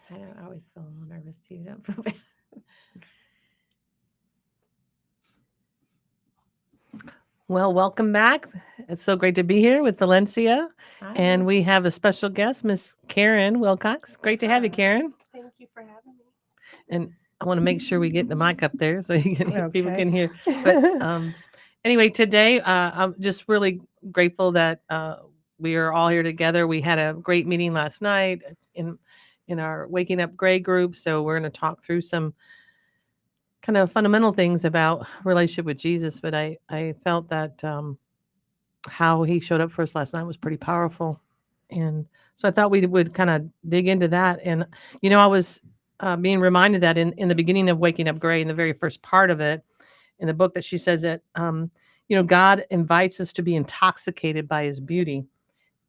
I know, I always feel a little nervous too. Don't feel bad. Well, welcome back. It's so great to be here with Valencia. Hi. And we have a special guest, Miss Karen Wilcox. Great to have you, Hi. Karen. Thank you for having me. And I want to make sure we get the mic up there so people Okay. can hear. But anyway, today I'm just really grateful that we are all here together. We had a great meeting last night in our Waking Up Gray group. So we're going to talk through some kind of fundamental things about relationship with Jesus. But I felt that how he showed up for us last night was pretty powerful. And so I thought we would kind of dig into that. And, I was being reminded that in the beginning of Waking Up Gray, in the very first part of it, in the book, that she says that, God invites us to be intoxicated by his beauty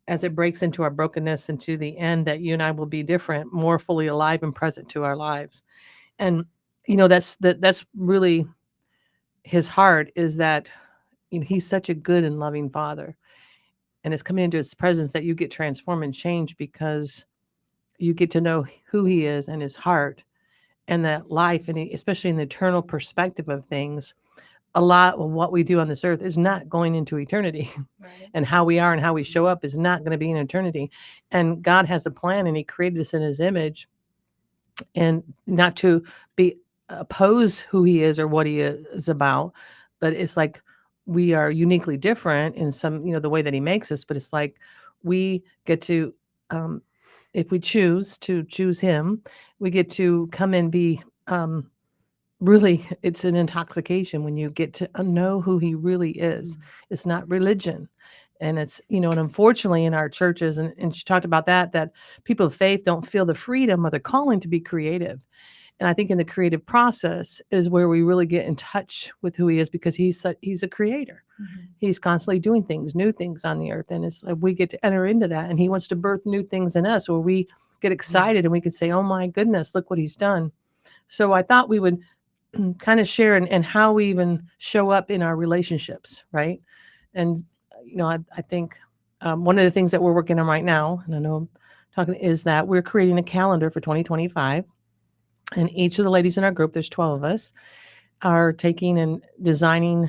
as it breaks into our brokenness, and to the end that you and I will be different, more fully alive and present to our lives. And, that's really his heart, is that, he's such a good and loving father. And it's coming into his presence that you get transformed and changed, because you get to know who he is and his heart, and that life, and especially in the eternal perspective of things, a lot of what we do on this earth is not going into eternity. Right. And how we are and how we show up is not going to be in eternity. And God has a plan, and he created us in his image, and not to be oppose who he is or what he is about, but it's like we are uniquely different in some, the way that he makes us. But it's like we get to, if we choose to choose him, we get to come and be, really, it's an intoxication when you get to know who he really is. It's not religion. And it's, and unfortunately in our churches, and she talked about that people of faith don't feel the freedom or the calling to be creative. And I think in the creative process is where we really get in touch with who he is, because he's a creator. Mm-hmm. He's constantly doing things, new things on the earth. And it's like we get to enter into that, and he wants to birth new things in us, where we get excited and we can say, oh my goodness, look what he's done. So I thought we would kind of share and how we even show up in our relationships, right? And I think one of the things that we're working on right now, and I know I'm talking, is that we're creating a calendar for 2025. And each of the ladies in our group, there's 12 of us, are taking and designing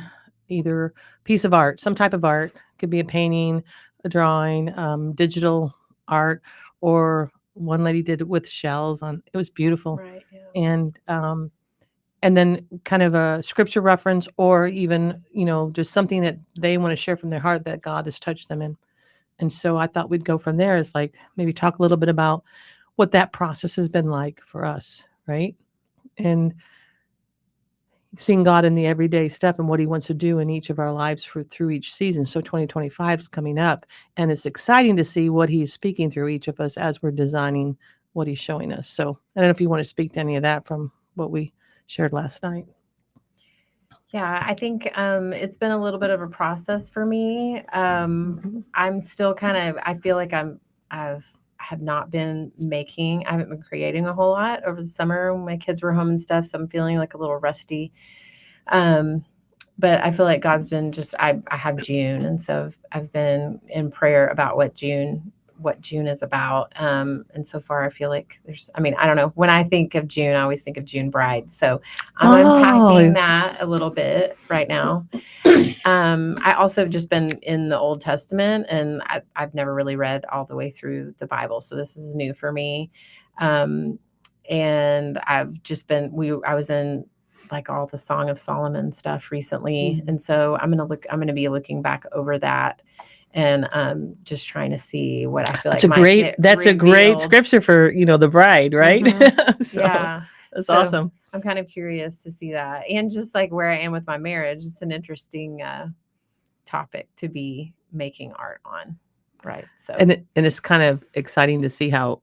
either piece of art, some type of art, could be a painting, a drawing, digital art, or one lady did it with shells on. It was beautiful. Right. Yeah. And then kind of a scripture reference, or even, just something that they want to share from their heart that God has touched them in. And so I thought we'd go from there, is like maybe talk a little bit about what that process has been like for us, right? And seeing God in the everyday stuff and what he wants to do in each of our lives through each season. So 2025 is coming up, and it's exciting to see what he's speaking through each of us as we're designing what he's showing us. So I don't know if you want to speak to any of that from what we shared last night. Yeah, I think it's been a little bit of a process for me. I'm still I feel like I have not been I haven't been creating a whole lot over the summer when my kids were home and stuff. So I'm feeling like a little rusty. But I feel like God's been I have June. And so I've been in prayer about what June is about. And so far I feel like I don't know. When I think of June, I always think of June brides. So I'm unpacking that a little bit right now. I also have just been in the Old Testament, and I've never really read all the way through the Bible. So this is new for me. And I've just I was in like all the Song of Solomon stuff recently. Mm-hmm. And so I'm going to be looking back over that, and just trying to see what I feel that's a great scripture for, the bride, right? Mm-hmm. So, yeah. That's awesome. I'm kind of curious to see that. And just like where I am with my marriage, it's an interesting topic to be making art on. Right. So, and it's kind of exciting to see how,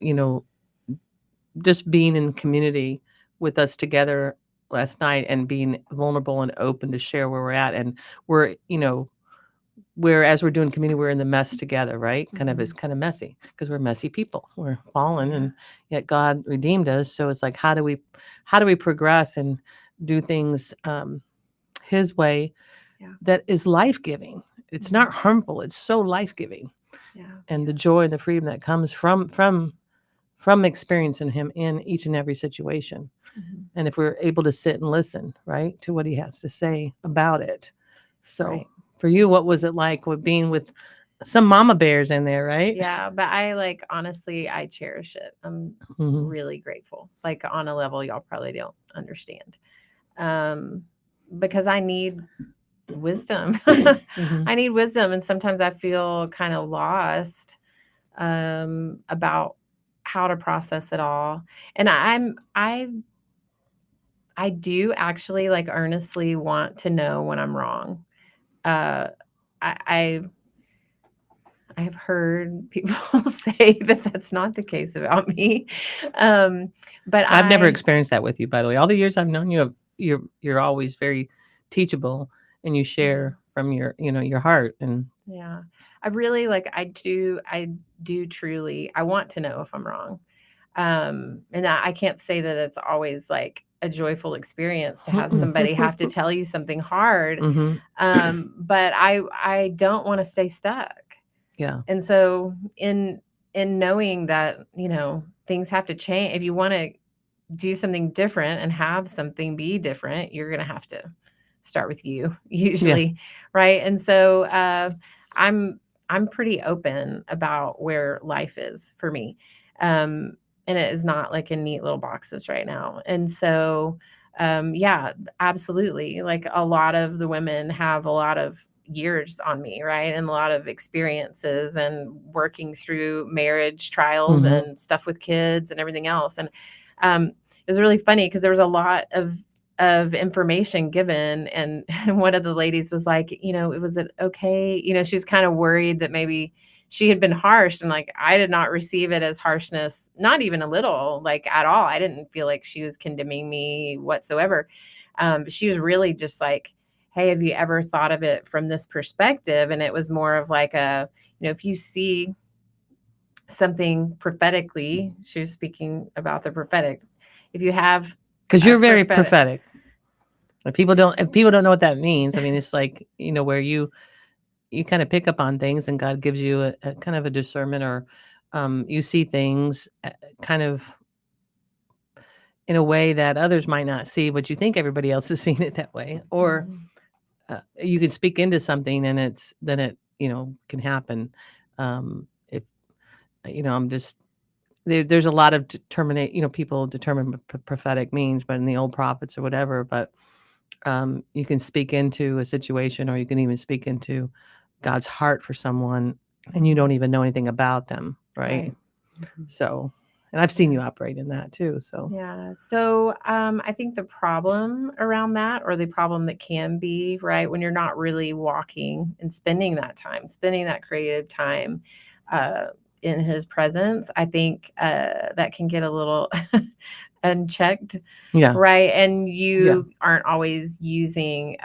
just being in community with us together last night, and being vulnerable and open to share where we're at. And we're, as we're doing community, we're in the mess together, right? Kind of, it's kind of messy because we're messy people. We're fallen, and yet God redeemed us. So it's like, how do we progress and do things his way that is life-giving? It's not harmful. It's so life-giving. Yeah. And the joy and the freedom that comes from from experiencing him in each and every situation. Mhm. And if we're able to sit and listen, right, to what he has to say about it. So Right. for you, what was it like with being with some mama bears in there, right? Yeah, but I like honestly, I cherish it. I'm Hmm. really grateful. Like on a level y'all probably don't understand. Um, because I need wisdom. Hmm. I need wisdom, and sometimes I feel kind of lost about how to process it all. And I do actually like earnestly want to know when I'm wrong. Uh, I I've heard people say that that's not the case about me. Um, but I've never I, experienced that with you, by the way. All the years I've known you, you're always very teachable, and you yeah, share from your your heart. And yeah, I really like, I do truly, I want to know if I'm wrong. And I can't say that it's always like a joyful experience to have somebody have to tell you something hard. Hmm. But I don't want to stay stuck. Yeah. And so in knowing that, things have to change, if you want to do something different and have something be different, you're going to have to start with you Yeah. usually, right? And so I'm I'm pretty open about where life is for me. Um and it is not like in neat little boxes right now. And so yeah, absolutely. Like a lot of the women have a lot of years on me, right? And a lot of experiences and working through marriage trials Hmm. and stuff with kids and everything else. And it was really funny because there was a lot of information given, and one of the ladies was like, was it okay? She was kind of worried that maybe she had been harsh, and like I did not receive it as harshness, not even a little, like at all. I didn't feel like she was condemning me whatsoever. But she was really just like, hey, have you ever thought of it from this perspective? And it was more of like if you see something prophetically, she was speaking about the prophetic. If you have Because a you're very prophetic, prophetic. If people don't know what that means, I mean, it's like, where you kind of pick up on things, and God gives you a kind of a discernment, or you see things kind of in a way that others might not see, but you think everybody else is seeing it that way. Or Mhm. you can speak into something, and then it can happen. If I'm just there's a lot of determinate, people determine what prophetic means, but in the old prophets or whatever. But you can speak into a situation, or you can even speak into God's heart for someone, and you don't even know anything about them, right? Right. Mhm. So, and I've seen Yeah. you operate in that too. So, Yeah. So I think the problem around that, or the problem that can be, right, when you're not really walking and spending that time, spending that creative time uh, in his presence, I think that can get a little unchecked, yeah, right? And yeah, you aren't always using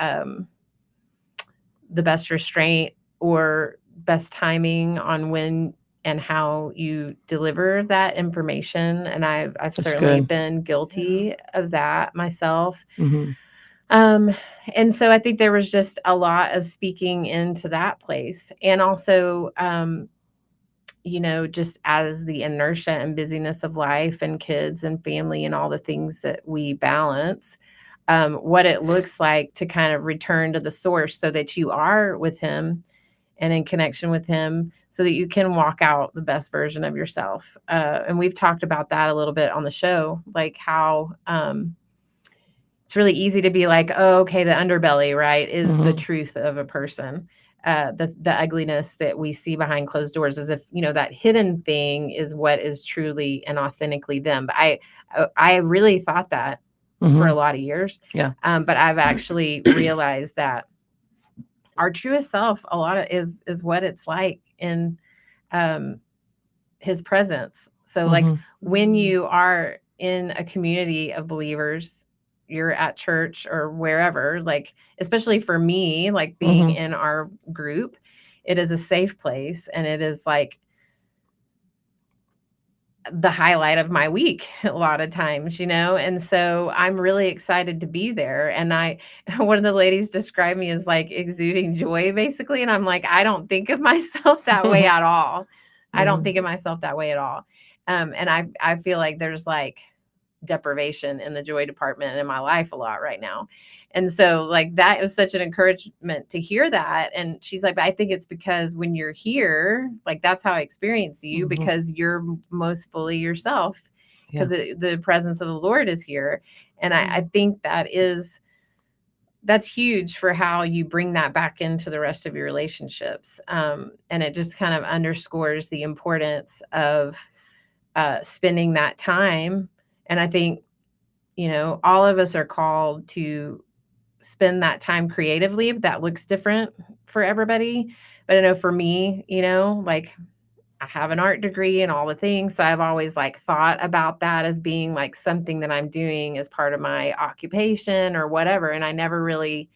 the best restraint or best timing on when and how you deliver that information. And I've that's certainly good. been Yeah. guilty of that myself. Hmm. Um, and so I think there was just a lot of speaking into that place. And also, just as the inertia and busyness of life and kids and family and all the things that we balance, what it looks like to kind of return to the source so that you are with him and in connection with him so that you can walk out the best version of yourself. And we've talked about that a little bit on the show, like how it's really easy to be like, oh, okay, the underbelly, right, is the Hmm. truth of a person. The ugliness that we see behind closed doors, as if that hidden thing is what is truly and authentically them. But I really thought that for Hmm. a lot of years, Yeah, but I've actually realized that our truest self a lot of is what it's like in um, his presence. So like hmm, when you are in a community of believers, you're at church or wherever, like especially for me, like being hmm, in our group, it is a safe place, and it is like the highlight of my week a lot of times, and so I'm really excited to be there. And one of the ladies described me as like exuding joy basically, and I'm like, I don't think of myself that way at all. I don't think of myself that way at all. And I feel like there's like deprivation in the joy department in my life a lot right now. And so like that was such an encouragement to hear that. And she's like, but I think it's because when you're here, like that's how I experience you, because you're most fully yourself, because the presence of the Lord is here. And I think that's huge for how you bring that back into the rest of your relationships. And it just kind of underscores the importance of spending that time. And I think, all of us are called to spend that time creatively. That looks different for everybody. But I know for me, like I have an art degree and all the things. So I've always like thought about that as being like something that I'm doing as part of my occupation or whatever. And I never really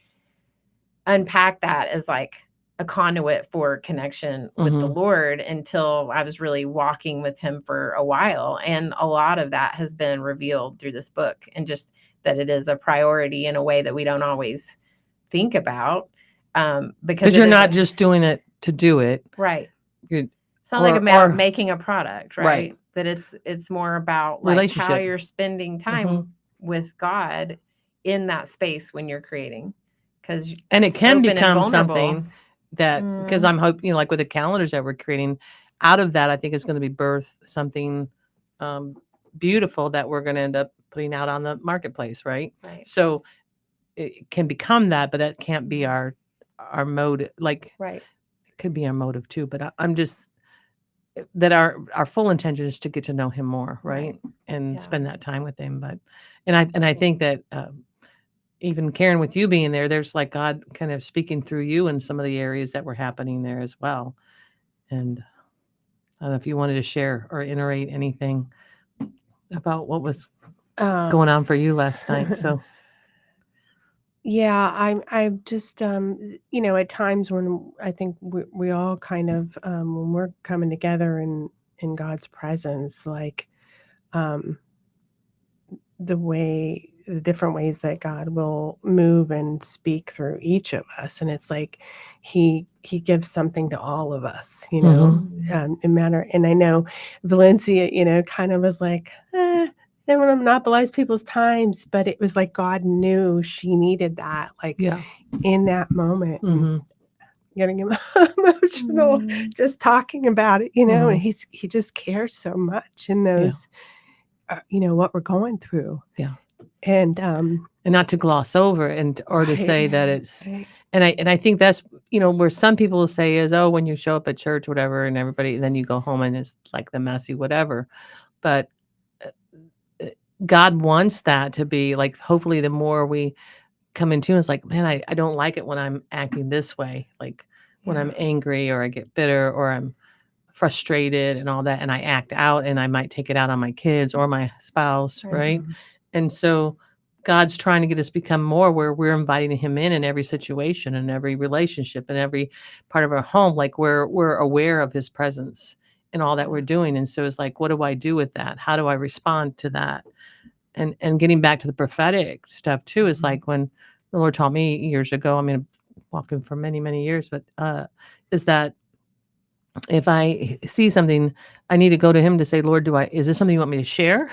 unpack that as like a conduit for connection with the Lord until I was really walking with him for a while. And a lot of that has been revealed through this book, and just that it is a priority in a way that we don't always think about. Because you're not just doing it to do it. Right. It's not like about making a product, right? That it's more about like how you're spending time with God in that space when you're creating. And it can become something that, because I'm hoping, like with the calendars that we're creating, out of that, I think it's going to be birth something beautiful that we're going to end up putting out on the marketplace, right? So it can become that, but that can't be our motive. Like, it could be our motive too, but I'm just that our full intention is to get to know him more, right? And spend that time with him. But and I think that even Karen, with you being there, there's like God kind of speaking through you in some of the areas that were happening there as well. And I don't know if you wanted to share or iterate anything about what was going on for you last night. So yeah, I'm just at times when I think we all kind of when we're coming together in God's presence, like the different ways that God will move and speak through each of us. And it's like he gives something to all of us, no matter. And I know Valencia, kind of was like, I don't want to monopolize people's times, but it was like God knew she needed that, like in that moment. Getting emotional just talking about it, and he just cares so much in those what we're going through. And not to gloss over or to say that it's and I think that's where some people will say is, oh, when you show up at church, whatever, and everybody, then you go home and it's like the messy whatever. But God wants that to be like, hopefully the more we come into, it's like, man, I don't like it when I'm acting this way, like when I'm angry or I get bitter or I'm frustrated and all that, and I act out, and I might take it out on my kids or my spouse, right? And so God's trying to get us become more where we're inviting him in every situation and every relationship and every part of our home, like we're aware of his presence in all that we're doing. And so it's like, what do I do with that? How do I respond to that? And getting back to the prophetic stuff too is like when the Lord taught me years ago, I mean, walking for many, many years, but is that if I see something, I need to go to him to say, Lord, is this something you want me to share?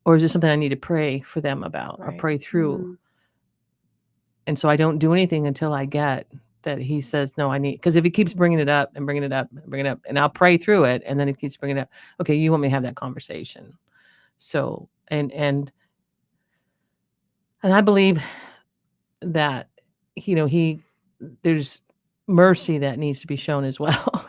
Or is this something I need to pray for them about or pray through? And so I don't do anything until I get that he says, no, I need, because if he keeps bringing it up and bringing it up and bringing it up, and I'll pray through it. And then he keeps bringing it up. Okay, you want me to have that conversation. So, and I believe that, there's mercy that needs to be shown as well,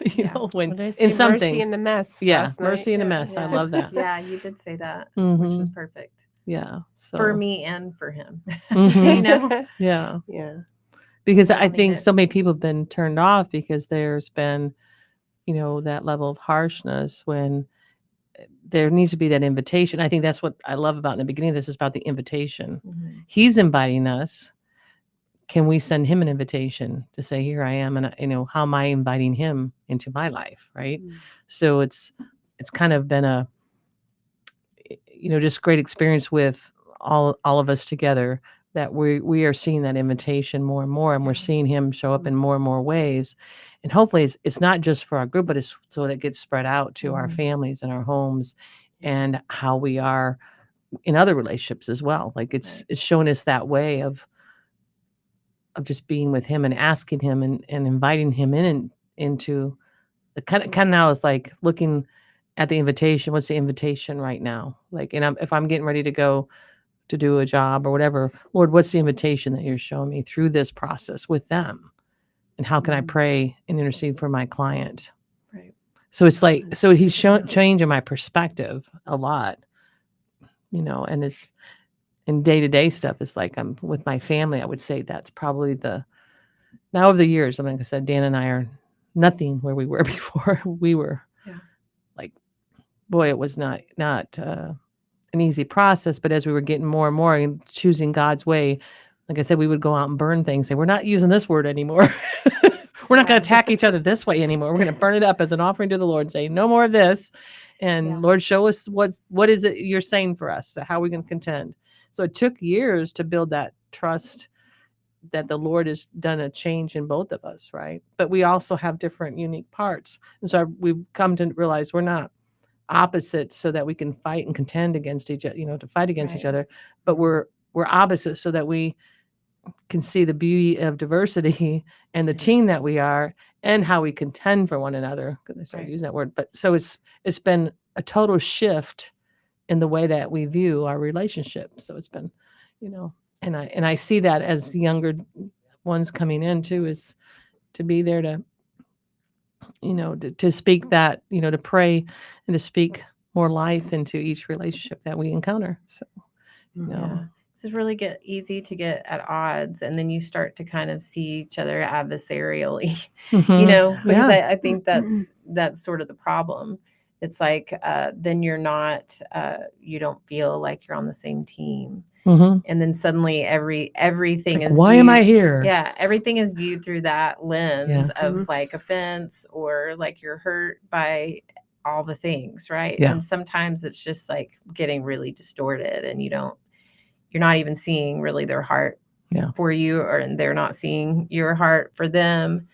when in some mercy things. in the mess. Mercy in the mess. I love that. Yeah, you did say that, which was perfect. Yeah. So. For me and for him. Yeah. Yeah. Because I think so many people have been turned off because there's been, that level of harshness when there needs to be that invitation. I think that's what I love about in the beginning. This is about the invitation. He's inviting us. Can we send him an invitation to say, here I am, and how am I inviting him into my life, right? So it's kind of been a just great experience with all of us together that we are seeing that invitation more and more, and we're seeing him show up in more and more ways. And hopefully it's not just for our group, but it's so that it gets spread out to our families and our homes and how we are in other relationships as well. Like it's showing us that way of just being with him and asking him and inviting him into the kind of now is like looking at the invitation. What's the invitation right now? Like, and if I'm getting ready to go to do a job or whatever, Lord, what's the invitation that you're showing me through this process with them? And how can I pray and intercede for my client? Right. So it's like, so he's changing my perspective a lot, and it's in day-to-day stuff. It's like I'm with my family. I would say that's probably now over the years, like I said, Dan and I are nothing where we were before. We were like, boy, it was not an easy process, but as we were getting more and more and choosing God's way, like I said, we would go out and burn things. Say, we're not using this word anymore. We're not going to attack each other this way anymore. We're going to burn it up as an offering to the Lord and say, no more of this. And Lord, show us what is it you're saying for us? How are we going to contend? So it took years to build that trust that the Lord has done a change in both of us, right? But we also have different unique parts. And so we've come to realize we're not opposites so that we can fight and contend against each other, to fight against each other, but we're opposites so that we can see the beauty of diversity and the team that we are and how we contend for one another, because I started using that word. But so it's been a total shift in the way that we view our relationship. So it's been, and I see that as younger ones coming in too, is to be there to, to speak that, to pray and to speak more life into each relationship that we encounter. So, It's really easy to get at odds, and then you start to kind of see each other adversarially, because I think that's sort of the problem. It's like, then you're not, you don't feel like you're on the same team. And then suddenly everything is why am I here? Yeah. Everything is viewed through that lens of like offense, or like you're hurt by all the things. Right. Yeah. And sometimes it's just like getting really distorted, and you're not even seeing really their heart for you, and they're not seeing your heart for them.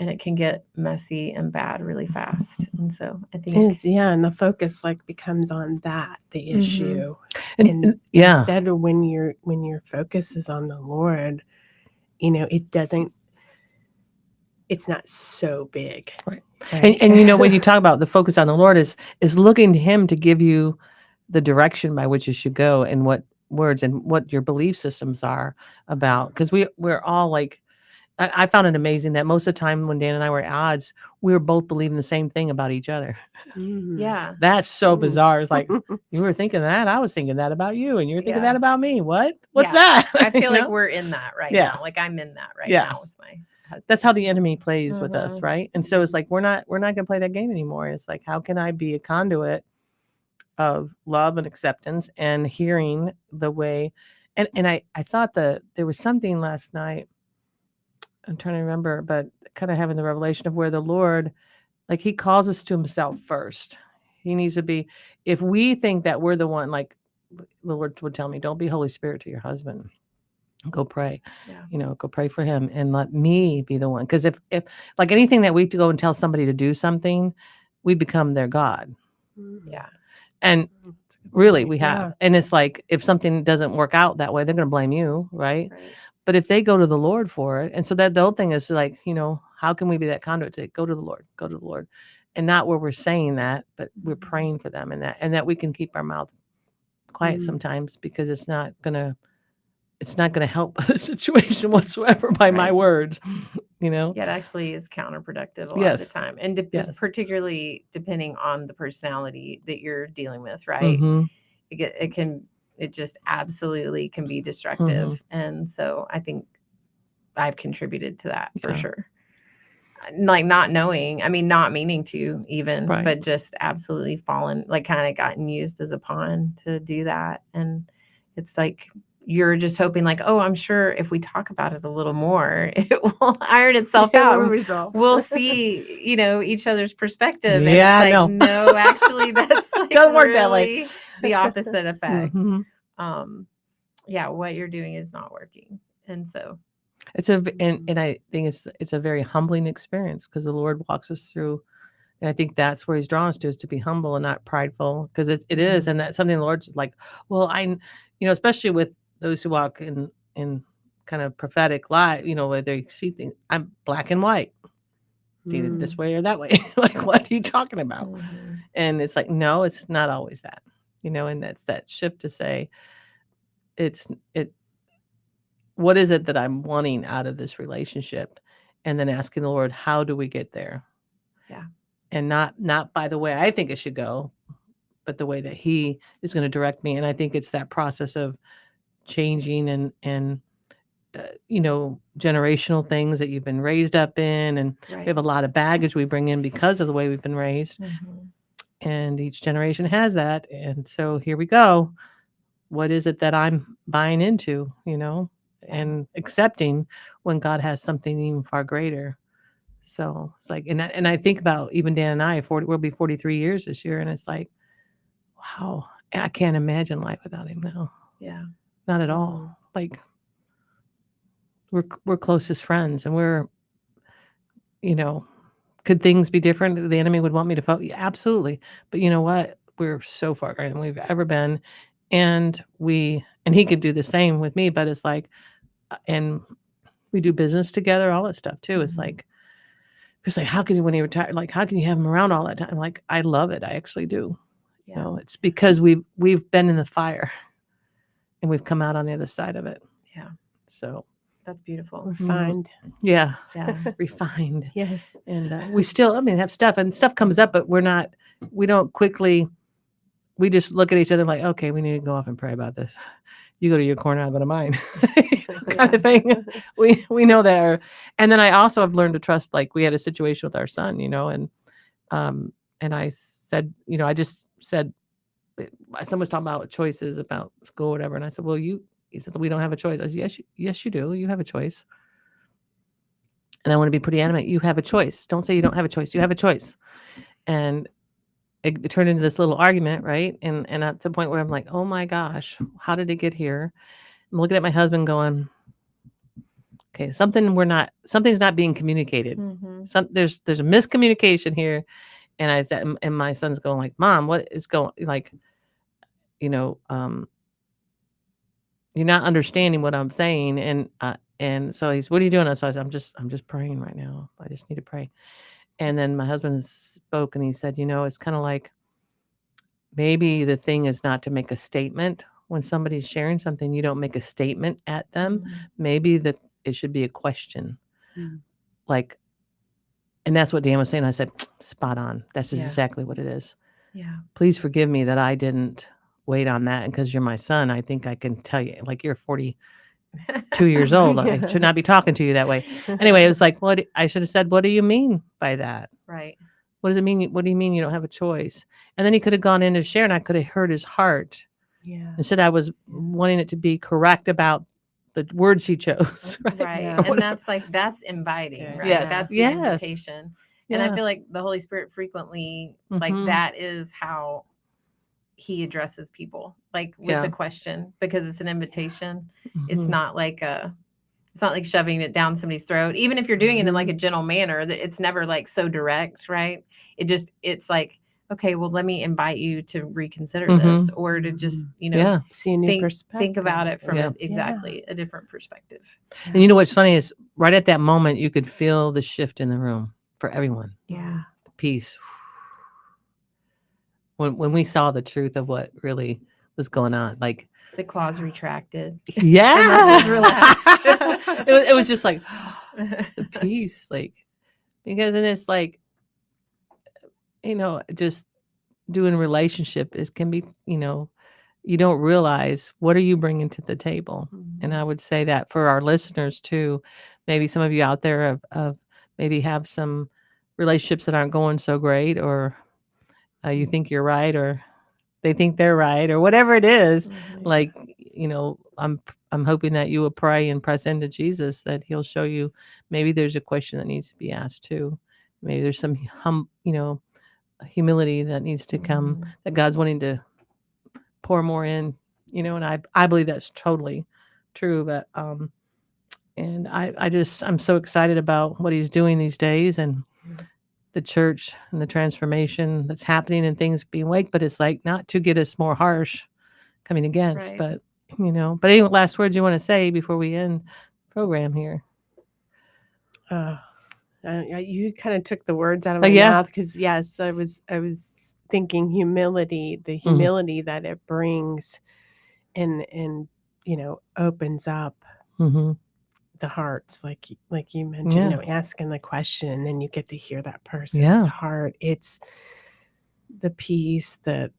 And it can get messy and bad really fast. And so I think and the focus becomes on the issue. And instead of when your focus is on the Lord, it's not so big. Right. And when you talk about the focus on the Lord is looking to him to give you the direction by which you should go, and what words and what your belief systems are about. Because we're all like, I found it amazing that most of the time when Dan and I were at odds, we were both believing the same thing about each other. Yeah. That's so bizarre. It's like, you were thinking that, I was thinking that about you, and you were thinking that about me. What's that? I feel like we're in that right now. Like I'm in that right now with my husband. That's how the enemy plays with us, right? And so it's like, we're not going to play that game anymore. It's like, how can I be a conduit of love and acceptance and hearing the way? And I thought that there was something last night, I'm trying to remember, but kind of having the revelation of where the Lord, like he calls us to himself first. He needs to be, if we think that we're the one, like the Lord would tell me, don't be Holy Spirit to your husband. Go pray, go pray for him and let me be the one. Because if like anything that we go and tell somebody to do something, we become their God. Yeah. And really we have. And it's like, if something doesn't work out that way, they're going to blame you. Right. But if they go to the Lord for it, and so that the whole thing is like, how can we be that conduit to go to the Lord, and not where we're saying that, but we're praying for them, and that we can keep our mouth quiet sometimes, because it's not gonna help the situation whatsoever by my words, Yeah, it actually is counterproductive a lot of the time, and particularly depending on the personality that you're dealing with, right? It just absolutely can be destructive. And so I think I've contributed to that for sure. Like not knowing, not meaning to even, but just absolutely fallen, like kind of gotten used as a pawn to do that. And it's like, you're just hoping like, oh, I'm sure if we talk about it a little more, it will iron itself out. We'll see, each other's perspective. And it's like, no, actually that's like doesn't work that way. The opposite effect. yeah, what you're doing is not working. And so, It's and I think it's a very humbling experience because the Lord walks us through, and I think that's where He's drawn us to, is to be humble and not prideful, because it is, and that's something the Lord's like. Well, especially with those who walk in kind of prophetic light, where they see things. I'm black and white, it's either this way or that way. Like, what are you talking about? mhm, And it's like, no, it's not always that, and that's that shift to say, it's it. What is it that I'm wanting out of this relationship? And then asking the Lord, how do we get there? Yeah. And not by the way I think it should go, but the way that He is going to direct me. And I think it's that process of changing and generational things that you've been raised up in, and we right. have a lot of baggage we bring in because of the way we've been raised, Mhm, and each generation has that. And so here we go. What is it that I'm buying into, Yeah. and accepting when God has something even far greater? So it's like, and I think about even Dan and I, we'll be 43 years this year, and it's like, wow, I can't imagine life without him now. yeah. Not at all. Mhm. Like, we're closest friends, and we're, could things be different? The enemy would want me to vote? Yeah, absolutely. But you know what? We're so far greater than we've ever been. And he could do the same with me, but it's like, and we do business together, all that stuff too. It's Mhm. like, how can you, when he retired, like, how can you have him around all that time? Like, I love it. I actually do. Yeah. It's because we've been in the fire and we've come out on the other side of it. Yeah. So That's beautiful. Refined. yeah, Yeah. refined. Yes. And we still, have stuff, and stuff comes up, but we don't quickly, we just look at each other like, okay, we need to go off and pray about this. You go to your corner, I go to mine, kind of thing. We know that. And then I also have learned to trust, like, we had a situation with our son, and I said, I just said, my son was talking about choices about school, whatever. And I said, well, he said, we don't have a choice. I said, yes, you do. You have a choice. And I want to be pretty adamant. You have a choice. Don't say you don't have a choice. You have a choice. And it turned into this little argument, right? And at the point where I'm like, oh my gosh, how did it get here? I'm looking at my husband going, okay, something's not being communicated. Mhm. There's a miscommunication here. And I said, and my son's going like, Mom, what is going, like, you're not understanding what I'm saying. And so he's, what are you doing? So I said, I'm just praying right now. I just need to pray. And then my husband spoke, and he said, it's kind of like, maybe the thing is not to make a statement. When somebody's sharing something, you don't make a statement at them. Mhm. Maybe it should be a question. Mm. Like, and that's what Dan was saying. I said, spot on. That's Yeah. exactly what it is. Yeah. Please forgive me that I didn't wait on that. And because you're my son, I think I can tell you, like, you're 42 years old. I should not be talking to you that way. Anyway, it was like, I should have said, what do you mean by that? Right. What does it mean? What do you mean you don't have a choice? And then he could have gone in to share, and I could have heard his heart. Yeah. Instead, I was wanting it to be correct about the words he chose. Right. Right. Yeah. And that's inviting, good. right? Yes. That's the Yes. invitation. And I Yeah. feel like the Holy Spirit frequently, like, Mhm. that is how he addresses people, like, with Yeah. the question, because it's an invitation. Mhm. It's not like shoving it down somebody's throat. Even if you're doing it in like a gentle manner, that it's never like so direct, right? It's like, okay, well, let me invite you to reconsider this, or to just, Yeah. See a new think perspective. about it from Yeah. a different perspective. And you know what's funny is, right at that moment, you could feel the shift in the room for everyone. Yeah. The peace. When we saw the truth of what really was going on, like, The claws retracted. yeah, The muscles relaxed. it was just like the peace, like, because then it's like, just doing a relationship can be, you don't realize what are you bringing to the table. And I would say that for our listeners too, maybe some of you out there have maybe have some relationships that aren't going so great, or you think you're right, or they think they're right, or whatever it is. Like, I'm hoping that you will pray and press into Jesus, that he'll show you maybe there's a question that needs to be asked too. Maybe there's some humility that needs to come, that God's wanting to pour more in, and I believe that's totally true. But and I'm so excited about what he's doing these days, and the church and the transformation that's happening and things being awake. But it's like not to get us more harsh coming against, Right. but but any last words you want to say before we end the program here? You kind of took the words out of my yeah. mouth, because yes, I was thinking humility, the humility that it brings, and opens up Mm-hmm. the hearts, like you mentioned, asking the question, and then you get to hear that person's Yeah. heart. It's the peace, the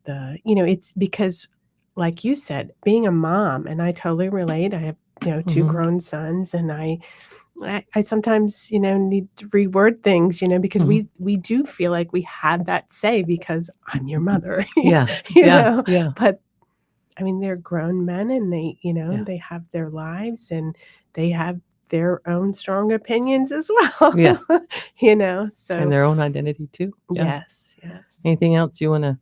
it's because, like you said, being a mom, and I totally relate. I have two Mhm. grown sons, and I sometimes need to reword things, because Mhm. we do feel like we have that say because I'm your mother. Yeah. you Yeah. know Yeah. But I mean, they're grown men, and they Yeah. they have their lives, and they have their own strong opinions as well. Yeah. So And their own identity too. Yeah. yes. Anything else you want to?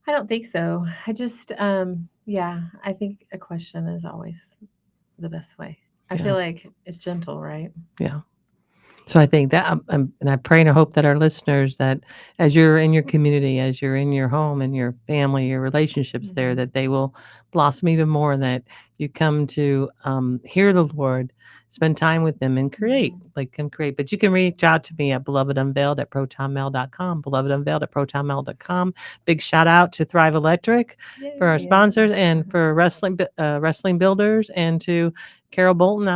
I don't think so. I just, yeah, I think a question is always the best way. I Yeah. feel like it's gentle, right? Yeah. So I think that, and I pray and I hope that our listeners, that as you're in your community, as you're in your home and your family, your relationships there, Mhm. that they will blossom even more, that you come to hear the Lord, spend time with them, and create, create. But you can reach out to me at belovedunveiled@protonmail.com, belovedunveiled@protonmail.com. Big shout out to Thrive Electric for our Yay. sponsors, and for Wrestling Builders, and to Carol Bolton out